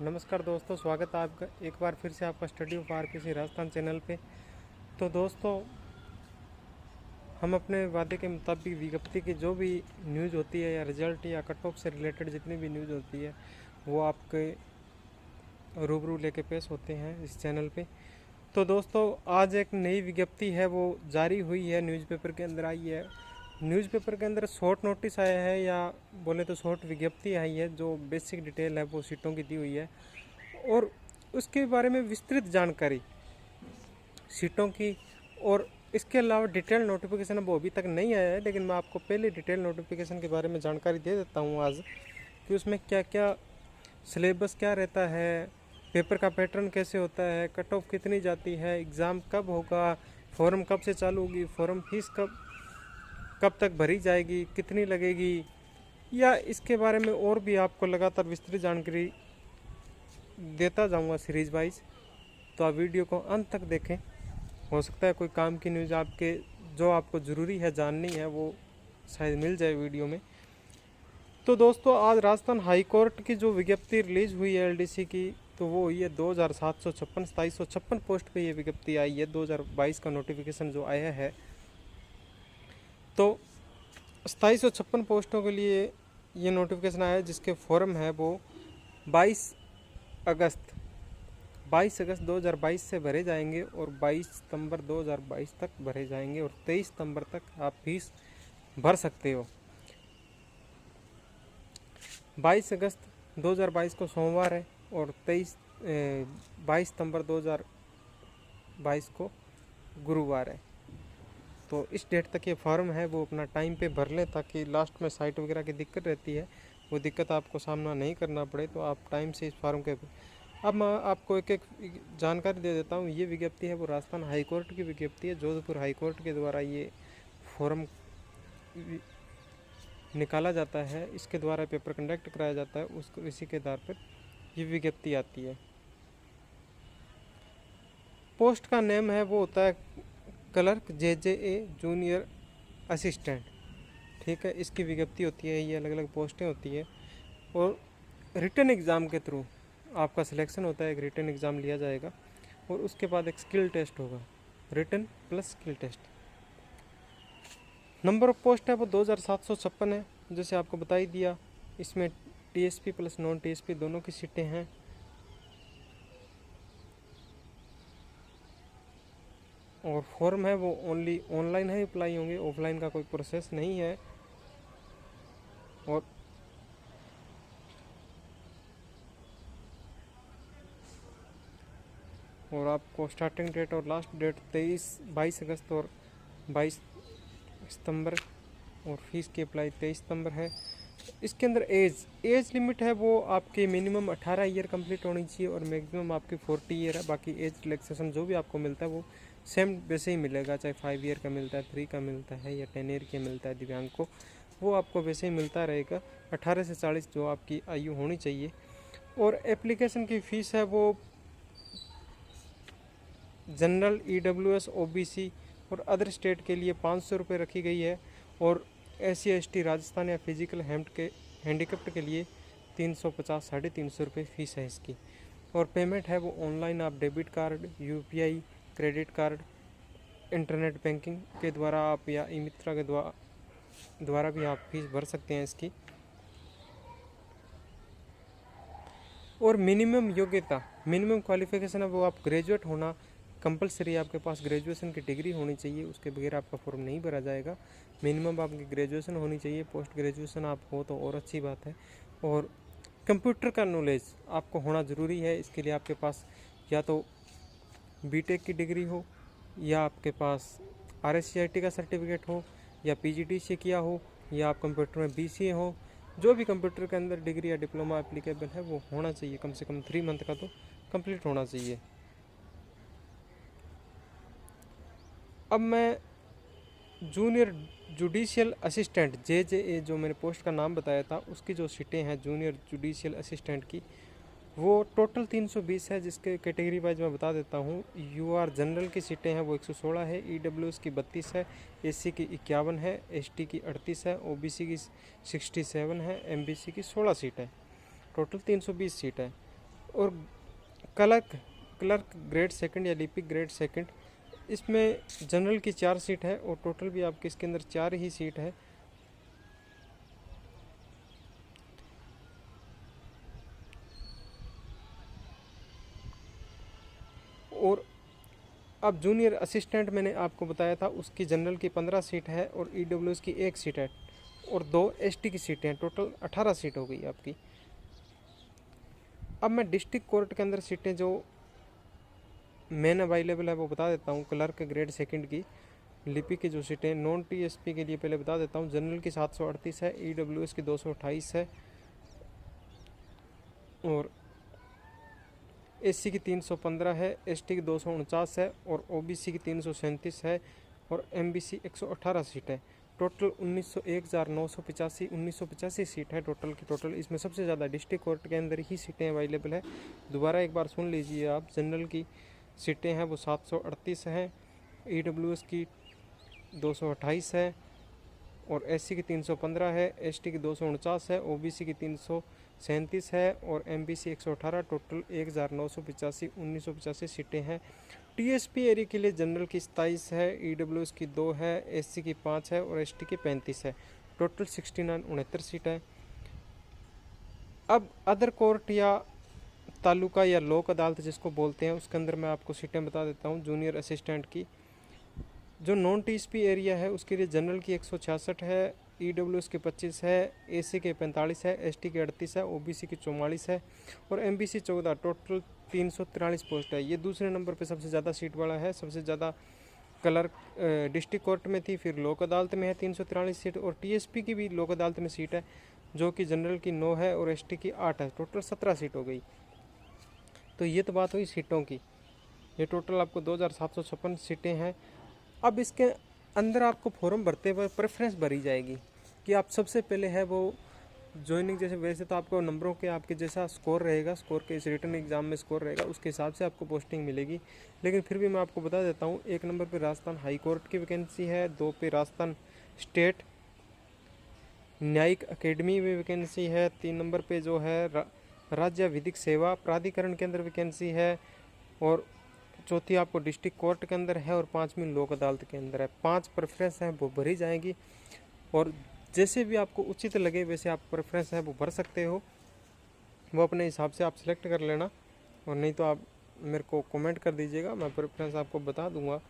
नमस्कार दोस्तों, स्वागत है आपका एक बार फिर से आपका study of RPC Rajasthan channel पे। तो दोस्तों, हम अपने वादे के मुताबिक विज्ञप्ति की जो भी न्यूज़ होती है या रिजल्ट या कट ऑफ से रिलेटेड जितनी भी न्यूज़ होती है वो आपके रूबरू लेके पेश होते हैं इस चैनल पे। तो दोस्तों, आज एक नई विज्ञप्ति है वो जारी हुई है, न्यूज़पेपर के अंदर आई है। न्यूज़पेपर के अंदर शॉर्ट नोटिस आया है या बोले तो शॉर्ट विज्ञप्ति आई है। जो बेसिक डिटेल है वो सीटों की दी हुई है और उसके बारे में विस्तृत जानकारी सीटों की, और इसके अलावा डिटेल नोटिफिकेशन वो अभी तक नहीं आया है, लेकिन मैं आपको पहले डिटेल नोटिफिकेशन के बारे में जानकारी दे देता हूँ आज कि उसमें क्या क्या सिलेबस क्या रहता है, पेपर का पैटर्न कैसे होता है, कट ऑफ कितनी जाती है, एग्ज़ाम कब होगा, फॉर्म कब से चालू होगी, फॉर्म फीस कब तक भरी जाएगी, कितनी लगेगी, या इसके बारे में और भी आपको लगातार विस्तृत जानकारी देता जाऊंगा सीरीज वाइज। तो आप वीडियो को अंत तक देखें, हो सकता है कोई काम की न्यूज़ आपके जो आपको ज़रूरी है जाननी है वो शायद मिल जाए वीडियो में। तो दोस्तों, आज राजस्थान हाई कोर्ट की जो विज्ञप्ति रिलीज़ हुई है एलडीसी की, तो वो हुई है 2756 पोस्ट पे ये विज्ञप्ति आई है। 2022 का नोटिफिकेशन जो आया है, तो 2756 पोस्टों के लिए ये नोटिफिकेशन आया है, जिसके फॉर्म है वो 22 अगस्त 2022 से भरे जाएंगे और 22 सितंबर 2022 तक भरे जाएंगे और 23 सितंबर तक आप फीस भर सकते हो। 22 अगस्त 2022 को सोमवार है और 22 सितंबर 2022 को गुरुवार है। तो इस डेट तक ये फॉर्म है वो अपना टाइम पे भर लें, ताकि लास्ट में साइट वगैरह की दिक्कत रहती है वो दिक्कत आपको सामना नहीं करना पड़े। तो आप टाइम से इस फॉर्म के अब मैं आपको एक एक जानकारी दे देता हूँ। ये विज्ञप्ति है वो राजस्थान हाई कोर्ट की विज्ञप्ति है। जोधपुर हाई कोर्ट के द्वारा ये फॉर्म निकाला जाता है, इसके द्वारा पेपर कंडक्ट कराया जाता है, उसको इसी के आधार पर ये विज्ञप्ति आती है। पोस्ट का नेम है वो होता है क्लर्क JJA जूनियर असिस्टेंट, ठीक है। इसकी विज्ञप्ति होती है, ये अलग अलग पोस्टें होती है और रिटन एग्ज़ाम के थ्रू आपका सिलेक्शन होता है। एक रिटन एग्ज़ाम लिया जाएगा और उसके बाद एक स्किल टेस्ट होगा, written plus skill test. Number of post है वो 2756 है, जैसे आपको बता ही दिया। इसमें TSP प्लस नॉन TSP दोनों की सीटें हैं। और फॉर्म है वो ओनली ऑनलाइन है अप्लाई होंगे, ऑफलाइन का कोई प्रोसेस नहीं है। और आपको स्टार्टिंग डेट और लास्ट डेट 22 अगस्त और 22 सितंबर और फीस की अप्लाई 23 सितंबर है। इसके अंदर एज लिमिट है वो आपकी मिनिमम 18 ईयर कंप्लीट होनी चाहिए और मैक्सिमम आपकी 40 ईयर है। बाकी एज रिलैक्सेशन जो भी आपको मिलता है वो सेम वैसे ही मिलेगा, चाहे 5 ईयर का मिलता है, 3 का मिलता है या 10 ईयर का मिलता है दिव्यांग को, वो आपको वैसे ही मिलता रहेगा। 18 से 40 जो आपकी आयु होनी चाहिए। और एप्लीकेशन की फ़ीस है वो जनरल EWS OBC और अदर स्टेट के लिए 500 रुपये रखी गई है और SC ST राजस्थान या फिजिकल हैंडीकैप्ड के लिए 350 350 रुपये फ़ीस है इसकी। और पेमेंट है वो ऑनलाइन, आप debit card, UPI, credit card, internet banking के द्वारा आप या ई मित्रा के द्वारा भी आप फीस भर सकते हैं इसकी। और मिनिमम योग्यता, मिनिमम क्वालिफिकेशन है वो आप ग्रेजुएट होना कंपलसरी, आपके पास ग्रेजुएशन की डिग्री होनी चाहिए, उसके बगैर आपका फॉर्म नहीं भरा जाएगा। मिनिमम आपकी ग्रेजुएशन होनी चाहिए, पोस्ट ग्रेजुएशन आप हो तो और अच्छी बात है। और कंप्यूटर का नॉलेज आपको होना ज़रूरी है। इसके लिए आपके पास या तो BTech की डिग्री हो, या आपके पास RSCIT का सर्टिफिकेट हो, या PGD से किया हो, या आप कंप्यूटर में BCA हो। जो भी कंप्यूटर के अंदर डिग्री या डिप्लोमा एप्लीकेबल है वो होना चाहिए, कम से कम 3 मंथ का तो कंप्लीट होना चाहिए। अब मैं जूनियर जुडिशियल असिस्टेंट JJA जो मैंने पोस्ट का नाम बताया था, उसकी जो सीटें हैं जूनियर जुडिशियल असिस्टेंट की, वो टोटल 320 है, जिसके कैटेगरी वाइज मैं बता देता हूँ। UR जनरल की सीटें हैं वो 116 है, EWS की 32 है, SC की 51 है, ST की 38 है, OBC की 67 है, MBC की 16 सीट है, टोटल 320 सीट है। और क्लर्क क्लर्क ग्रेड सेकंड या लिपिक ग्रेड सेकंड, इसमें जनरल की 4 सीट है और टोटल भी आपके इसके अंदर 4 ही सीट है। और अब जूनियर असिस्टेंट मैंने आपको बताया था, उसकी जनरल की 15 सीट है और ईडब्ल्यूएस की 1 सीट है और 2 एसटी की सीटें हैं, टोटल 18 सीट हो गई आपकी। अब मैं डिस्ट्रिक्ट कोर्ट के अंदर सीटें जो मेन अवेलेबल है वो बता देता हूँ। क्लर्क ग्रेड सेकंड की लिपि की जो सीटें नॉन टीएसपी के लिए पहले बता देता हूँ। जनरल की 738 है, ईडब्ल्यूएस की 228 है और एससी की 315 है, एसटी की 249 है और ओबीसी की 337 है और एमबीसी 118 सीट है। टोटल 1985 सीट है टोटल की टोटल। इसमें सबसे ज़्यादा डिस्ट्रिक्ट कोर्ट के अंदर ही सीटें अवेलेबल है। दोबारा एक बार सुन लीजिए आप, जनरल की सीटें हैं वो 738 हैं, ईडब्ल्यूएस की 228 है और एससी की 315 है, एसटी की 249 है, ओबीसी की 337 है और एमबीसी 118। टोटल 1985 सीटें हैं। टीएसपी एरिया के लिए जनरल की 27 है, ईडब्ल्यूएस की 2 है, एससी की 5 है और एसटी की 35 है। टोटल 69 सीट है। अब अदर कोर्ट या तालुका या लोक अदालत जिसको बोलते हैं, उसके अंदर मैं आपको सीटें बता देता हूँ। जूनियर असिस्टेंट की जो नॉन टीएसपी एरिया है उसके लिए जनरल की 166 है, ईडब्ल्यूएस की 25 है, एसी के 45 है, एसटी के 38 है, ओबीसी की 44 है और एमबीसी 14। टोटल 343 पोस्ट है। ये दूसरे नंबर पे सबसे ज़्यादा सीट वाला है। सबसे ज़्यादा क्लर्क डिस्ट्रिक्ट कोर्ट में थी, फिर लोक अदालत में है 343 सीट और टीएसपी की भी लोक अदालत में सीट है जो कि जनरल की 9 है और एसटी की 8 है। टोटल 17 सीट हो गई। तो ये तो बात हुई सीटों की। ये टोटल आपको 2756 सीटें हैं। अब इसके अंदर आपको फॉर्म भरते हुए प्रेफरेंस भरी जाएगी कि आप सबसे पहले है वो ज्वाइनिंग, जैसे वैसे तो आपको नंबरों के आपके जैसा स्कोर रहेगा, स्कोर के इस रिटन एग्जाम में स्कोर रहेगा उसके हिसाब से आपको पोस्टिंग मिलेगी। लेकिन फिर भी मैं आपको बता देता हूँ, 1 नंबर पे राजस्थान हाई कोर्ट की वैकेंसी है, 2 पे राजस्थान स्टेट न्यायिक अकेडमी में वैकेंसी है, 3 नंबर पे जो है राज्य विधिक सेवा प्राधिकरण के अंदर वैकेंसी है और चौथी आपको डिस्ट्रिक्ट कोर्ट के अंदर है और 5वीं लोक अदालत के अंदर है। 5 प्रेफरेंस हैं वो भरी जाएंगी और जैसे भी आपको उचित लगे वैसे आप प्रेफरेंस है वो भर सकते हो। वो अपने हिसाब से आप सिलेक्ट कर लेना और नहीं तो आप मेरे को कमेंट कर दीजिएगा, मैं प्रेफरेंस आपको बता दूंगा।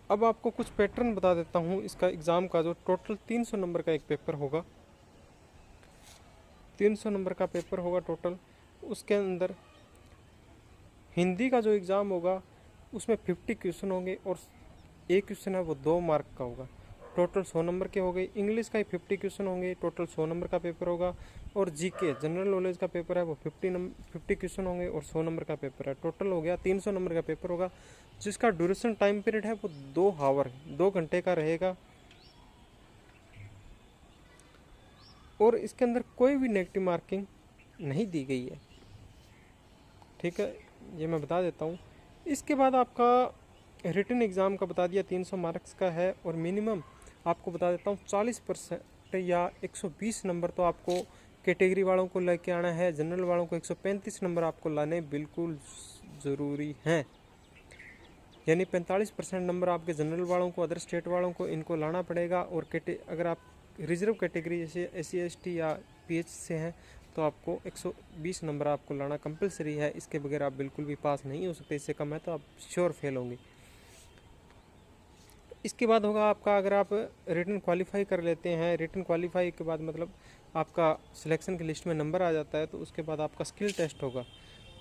अब आपको कुछ पैटर्न बता देता हूँ इसका एग्ज़ाम का। जो टोटल 300 नंबर का एक पेपर होगा, 300 नंबर का पेपर होगा टोटल। उसके अंदर हिंदी का जो एग्ज़ाम होगा उसमें 50 क्वेश्चन होंगे और एक क्वेश्चन है वो 2 मार्क का होगा। टोटल 100 नंबर के हो गए। इंग्लिश का ही 50 क्वेश्चन होंगे, टोटल 100 नंबर का पेपर होगा। और जीके जनरल नॉलेज का पेपर है वो 50 क्वेश्चन होंगे और 100 नंबर का पेपर है। टोटल हो गया 300 नंबर का पेपर होगा जिसका ड्यूरेशन टाइम पीरियड है वो 2 आवर 2 घंटे का रहेगा। और इसके अंदर कोई भी नेगेटिव मार्किंग नहीं दी गई है, ठीक है, ये मैं बता देता हूँ। इसके बाद आपका रिटन एग्ज़ाम का बता दिया 300 मार्क्स का है और मिनिमम आपको बता देता हूँ 40% या 120 नंबर तो आपको कैटेगरी वालों को लेके आना है। जनरल वालों को 135 नंबर आपको लाने बिल्कुल ज़रूरी हैं। यानी 45% नंबर आपके जनरल वालों को, अदर स्टेट वालों को इनको लाना पड़ेगा। और अगर आप रिजर्व कैटेगरी जैसे SC ST या PH से हैं तो आपको 120 नंबर आपको लाना कंपलसरी है। इसके बगैर आप बिल्कुल भी पास नहीं हो सकते। इससे कम है तो आप श्योर फेल होंगे। इसके बाद होगा आपका, अगर आप रिटन क्वालिफाई कर लेते हैं, रिटन क्वालिफाई के बाद मतलब आपका सिलेक्शन की लिस्ट में नंबर आ जाता है तो उसके बाद आपका स्किल टेस्ट होगा।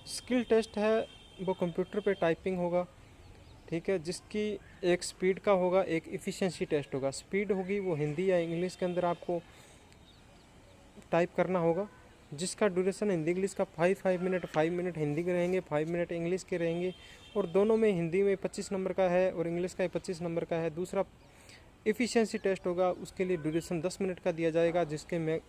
स्किल टेस्ट है वो कंप्यूटर पे टाइपिंग होगा, ठीक है, जिसकी एक स्पीड का होगा, एक इफ़िशिएंसी टेस्ट होगा। स्पीड होगी वो हिंदी या इंग्लिश के अंदर आपको टाइप करना होगा, जिसका ड्यूरेशन हिंदी इंग्लिश का 5 मिनट 5 मिनट हिंदी के रहेंगे, 5 मिनट इंग्लिश के रहेंगे। और दोनों में हिंदी में 25 नंबर का है और इंग्लिश का 25 नंबर का है। दूसरा इफ़िशिएंसी टेस्ट होगा, उसके लिए ड्यूरेशन 10 मिनट का दिया जाएगा, जिसके में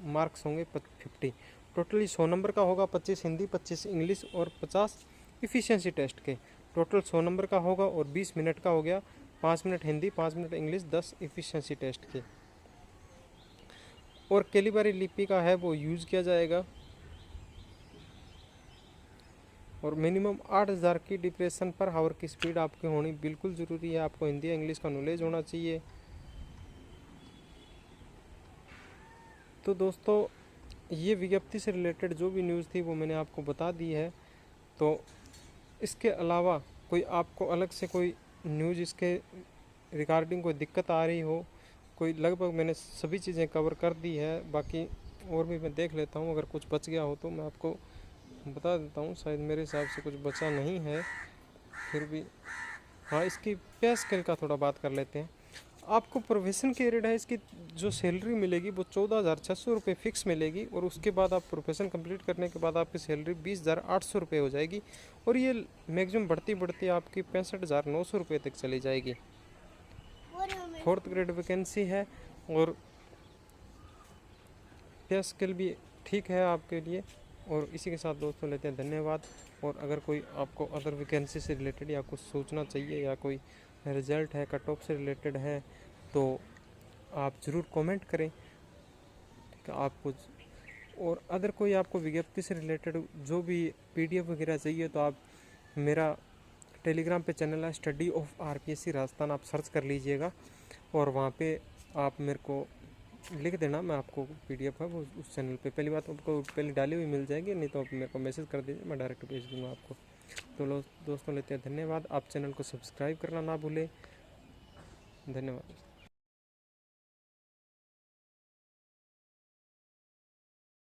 मार्क्स होंगे 50। टोटली 100 नंबर का होगा, 25 हिंदी, 25 इंग्लिश और 50 इफ़िशिएंसी टेस्ट के। टोटल 100 नंबर का होगा और 20 मिनट का हो गया, 5 minute Hindi, 5 minute English, 10 efficiency test के। और कैलिबरी लिपि का है वो यूज़ किया जाएगा। और मिनिमम 8000 की डिप्रेशन पर हावर की स्पीड आपकी होनी बिल्कुल ज़रूरी है। आपको हिंदी या इंग्लिश का नॉलेज होना चाहिए। तो दोस्तों ये विज्ञप्ति से रिलेटेड जो भी न्यूज़ थी वो मैंने आपको बता दी है। तो इसके अलावा कोई आपको अलग से कोई न्यूज़ इसके रिगार्डिंग कोई दिक्कत आ रही हो, कोई, लगभग मैंने सभी चीज़ें कवर कर दी है। बाकी और भी मैं देख लेता हूँ, अगर कुछ बच गया हो तो मैं आपको बता देता हूँ। शायद मेरे हिसाब से कुछ बचा नहीं है, फिर भी हाँ, इसकी पे स्केल का थोड़ा बात कर लेते हैं। आपको प्रोफेशन के रेट है, इसकी जो सैलरी मिलेगी वो 14,600 रुपये फ़िक्स मिलेगी। और उसके बाद आप प्रोफेशन कंप्लीट करने के बाद आपकी सैलरी 20,800 रुपये हो जाएगी। और ये मैक्सिमम बढ़ती बढ़ती आपकी 65,900 रुपये तक चली जाएगी। 4th ग्रेड वैकेंसी है और पे स्केल भी ठीक है आपके लिए। और इसी के साथ दोस्तों लेते हैं धन्यवाद। और अगर कोई आपको अदर वैकेंसी से रिलेटेड या कुछ सोचना चाहिए या कोई रिजल्ट है कट ऑफ से रिलेटेड है तो आप ज़रूर कमेंट करें कि आपको। और अदर कोई आपको विज्ञप्ति से रिलेटेड जो भी PDF वगैरह चाहिए तो आप मेरा टेलीग्राम पे चैनल है स्टडी ऑफ RPSC राजस्थान, आप सर्च कर लीजिएगा और वहाँ पे आप मेरे को लिख देना, मैं आपको PDF है वो उस चैनल पे पहली बात आपको पहले डाली हुई मिल जाएगी, नहीं तो आप मेरे को मैसेज कर दीजिए, मैं डायरेक्ट भेज दूँगा आपको। तो दोस्तों लेते हैं धन्यवाद। आप चैनल को सब्सक्राइब करना ना भूलें। धन्यवाद।